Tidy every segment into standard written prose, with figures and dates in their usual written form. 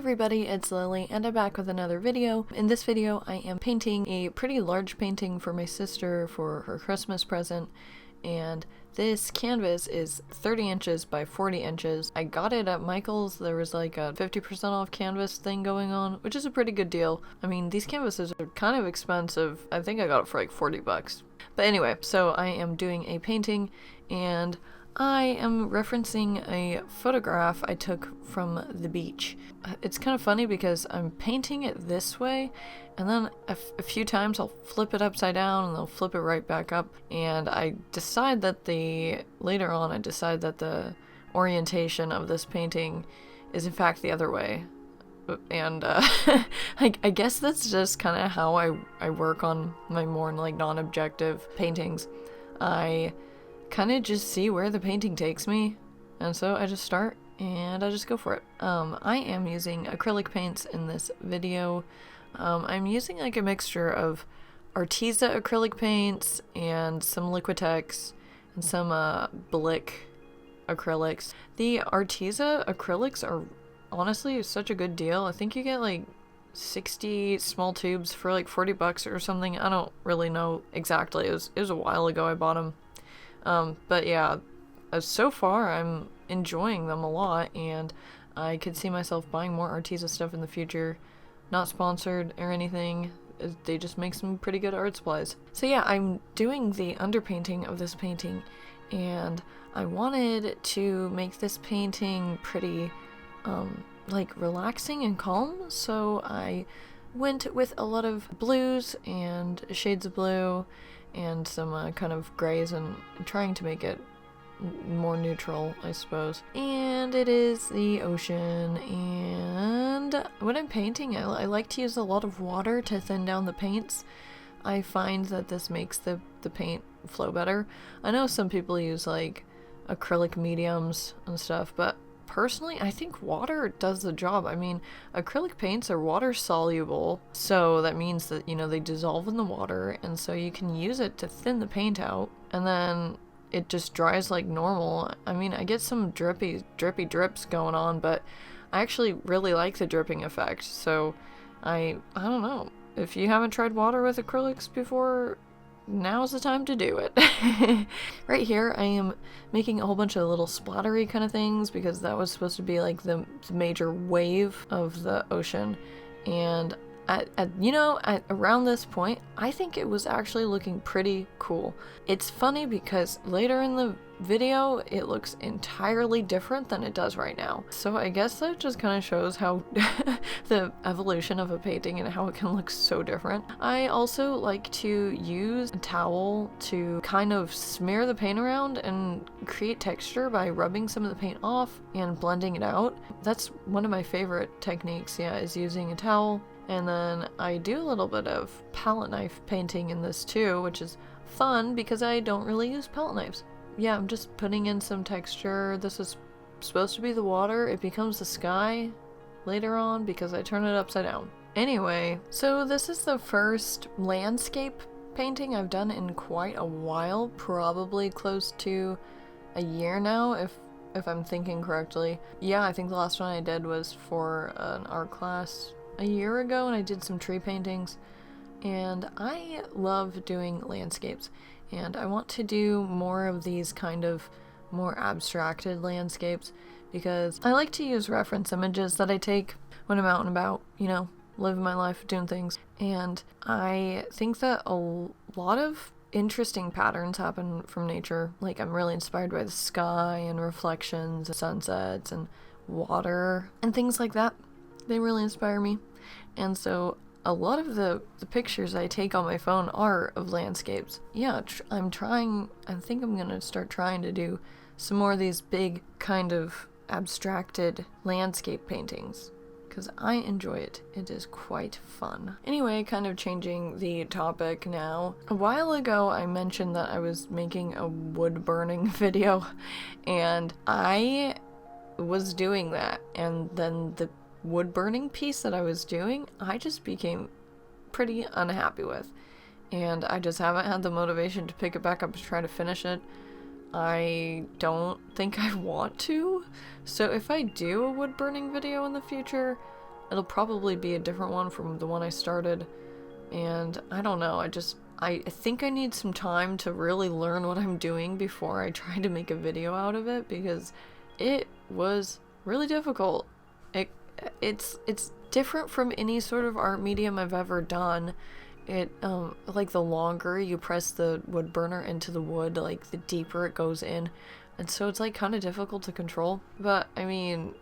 everybody, it's Lily and I'm back with another video. In this video I am painting a pretty large painting for my sister for her Christmas present, and this canvas is 30 inches by 40 inches. I got it at Michael's. There was like a 50% off canvas thing going on, which is a pretty good deal. I mean, these canvases are kind of expensive. I think I got it for like 40 bucks. But anyway, so I am doing a painting and I am referencing a photograph I took from the beach. It's kind of funny because I'm painting it this way, and then a few times I'll flip it upside down and they'll flip it right back up, and I decide that later on I decide that the orientation of this painting is in fact the other way. And I guess that's just kind of how I work on my more like non-objective paintings. I kind of just see where the painting takes me, and so I just start and I just go for it. I am using acrylic paints in this video. I'm using like a mixture of Arteza acrylic paints and some Liquitex and some Blick acrylics. The Arteza acrylics are honestly such a good deal. I think you get like 60 small tubes for like 40 bucks or something. I don't really know exactly. It was a while ago I bought them. But yeah, so far I'm enjoying them a lot, and I could see myself buying more Arteza stuff in the future. Not sponsored or anything, they just make some pretty good art supplies. So yeah, I'm doing the underpainting of this painting, and I wanted to make this painting pretty, like relaxing and calm, so I went with a lot of blues and shades of blue and some kind of grays, and trying to make it more neutral, I suppose. And it is the ocean, and when I'm painting, I like to use a lot of water to thin down the paints. I find that this makes the paint flow better. I know some people use like acrylic mediums and stuff, but personally, I think water does the job. I mean, acrylic paints are water soluble, so that means that, you know, they dissolve in the water, and so you can use it to thin the paint out, and then it just dries like normal. I mean, I get some drippy drips going on, but I actually really like the dripping effect, so I don't know. If you haven't tried water with acrylics before, now's the time to do it. Right here I am making a whole bunch of little splattery kind of things because that was supposed to be like the major wave of the ocean, and at around this point I think it was actually looking pretty cool. It's funny because later in the video it looks entirely different than it does right now, so I guess that just kind of shows how the evolution of a painting and how it can look so different. I also like to use a towel to kind of smear the paint around and create texture by rubbing some of the paint off and blending it out. That's one of my favorite techniques, yeah, is using a towel. And then I do a little bit of palette knife painting in this too, which is fun because I don't really use palette knives. Yeah, I'm just putting in some texture. This is supposed to be the water. It becomes the sky later on because I turn it upside down. Anyway, so this is the first landscape painting I've done in quite a while, probably close to a year now, if I'm thinking correctly. Yeah, I think the last one I did was for an art class a year ago, and I did some tree paintings, and I love doing landscapes, and I want to do more of these kind of more abstracted landscapes because I like to use reference images that I take when I'm out and about, you know, living my life, doing things, and I think that a lot of interesting patterns happen from nature. Like, I'm really inspired by the sky and reflections and sunsets and water and things like that. They really inspire me, and so a lot of the pictures I take on my phone are of landscapes. Yeah, I think I'm gonna start trying to do some more of these big kind of abstracted landscape paintings because I enjoy it. It is quite fun. Anyway, kind of changing the topic now. A while ago I mentioned that I was making a wood burning video, and I was doing that, and then the wood burning piece that I was doing, I just became pretty unhappy with, and I just haven't had the motivation to pick it back up to try to finish it. I don't think I want to, so if I do a wood burning video in the future, It'll probably be a different one from the one I started, and I don't know, I think I need some time to really learn what I'm doing before I try to make a video out of it, because it was really difficult. It's different from any sort of art medium I've ever done. It, like, the longer you press the wood burner into the wood, like, the deeper it goes in. And so it's, like, kind of difficult to control. But, I mean,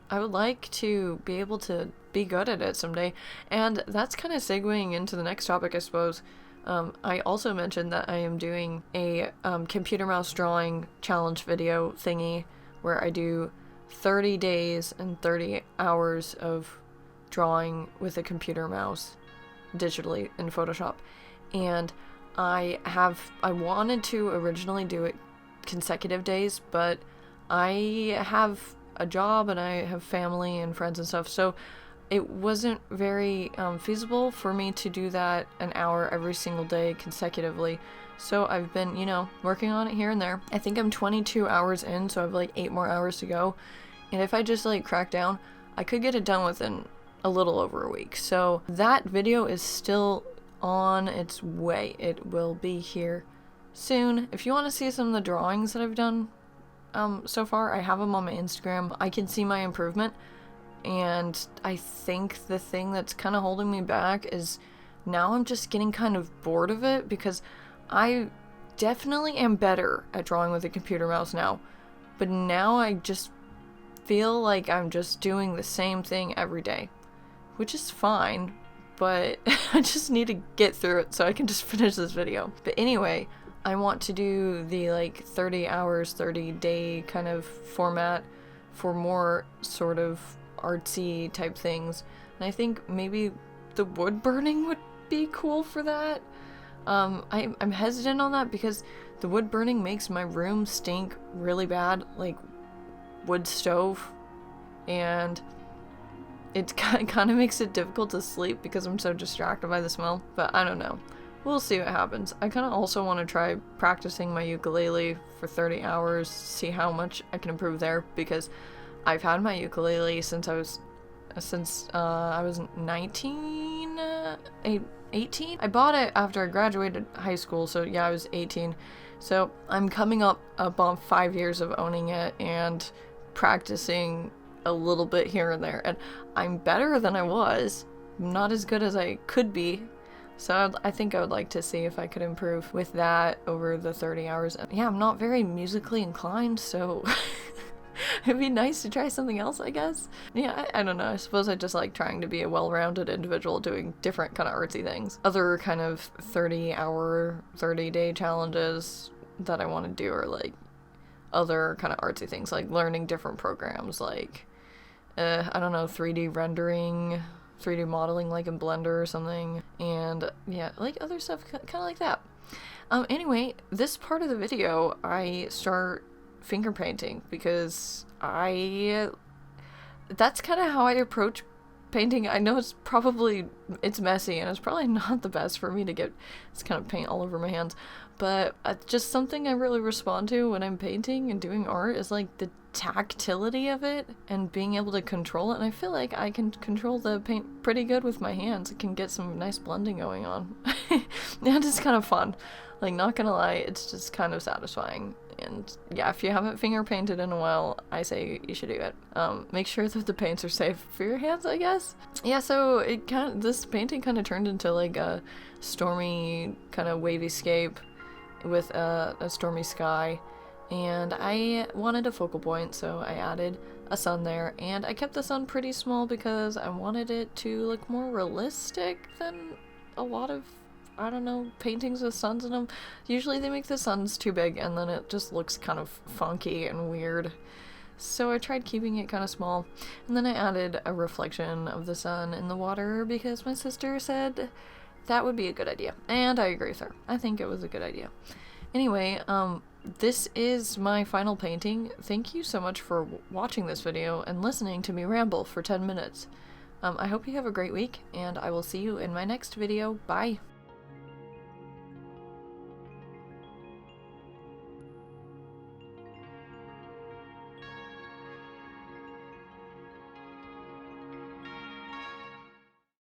I would like to be able to be good at it someday. And that's kind of segueing into the next topic, I suppose. I also mentioned that I am doing a computer mouse drawing challenge video thingy where I do 30 days and 30 hours of drawing with a computer mouse digitally in Photoshop. And I wanted to originally do it consecutive days, but I have a job and I have family and friends and stuff, so it wasn't very feasible for me to do that an hour every single day consecutively. So I've been, you know, working on it here and there. I think I'm 22 hours in, so I have like 8 more hours to go. And if I just like crack down, I could get it done within a little over a week. So that video is still on its way. It will be here soon. If you want to see some of the drawings that I've done so far, I have them on my Instagram. I can see my improvement. And I think the thing that's kind of holding me back is now I'm just getting kind of bored of it, because I definitely am better at drawing with a computer mouse now. But now I just feel like I'm just doing the same thing every day, which is fine, but I just need to get through it so I can just finish this video. But anyway, I want to do the like 30 hours, 30 day kind of format for more sort of artsy type things. And I think maybe the wood burning would be cool for that. I'm hesitant on that because the wood burning makes my room stink really bad, like wood stove, and it kind of makes it difficult to sleep because I'm so distracted by the smell. But I don't know. We'll see what happens. I kind of also want to try practicing my ukulele for 30 hours, see how much I can improve there, because I've had my ukulele since I was 19, 18? I bought it after I graduated high school, so yeah, I was 18. So I'm coming up on 5 years of owning it and practicing a little bit here and there, and I'm better than I was. I'm not as good as I could be. So I think I would like to see if I could improve with that over the 30 hours. Yeah, I'm not very musically inclined, so it'd be nice to try something else, I guess. Yeah, I don't know. I suppose I just like trying to be a well-rounded individual doing different kind of artsy things. Other kind of 30-hour, 30-day challenges that I want to do are like other kind of artsy things, like learning different programs, like, I don't know, 3D rendering, 3D modeling like in Blender or something, and yeah, like other stuff kind of like that. Anyway, this part of the video, I start finger painting because that's kind of how I approach painting. I know it's messy and it's probably not the best for me to get this kind of paint all over my hands, but just something I really respond to when I'm painting and doing art is like the tactility of it and being able to control it. And I feel like I can control the paint pretty good with my hands. I can get some nice blending going on. And it's kind of fun. Like, not gonna lie, it's just kind of satisfying. And yeah, if you haven't finger painted in a while, I say you should do it. Make sure that the paints are safe for your hands, I guess. Yeah, so this painting kind of turned into like a stormy kind of wavy scape with a stormy sky. And I wanted a focal point, so I added a sun there, and I kept the sun pretty small because I wanted it to look more realistic than a lot of, I don't know, paintings with suns in them. Usually they make the suns too big and then it just looks kind of funky and weird. So I tried keeping it kind of small, and then I added a reflection of the sun in the water because my sister said that would be a good idea, and I agree with her. I think it was a good idea. Anyway, this is my final painting. Thank you so much for watching this video and listening to me ramble for 10 minutes. I hope you have a great week, and I will see you in my next video. Bye!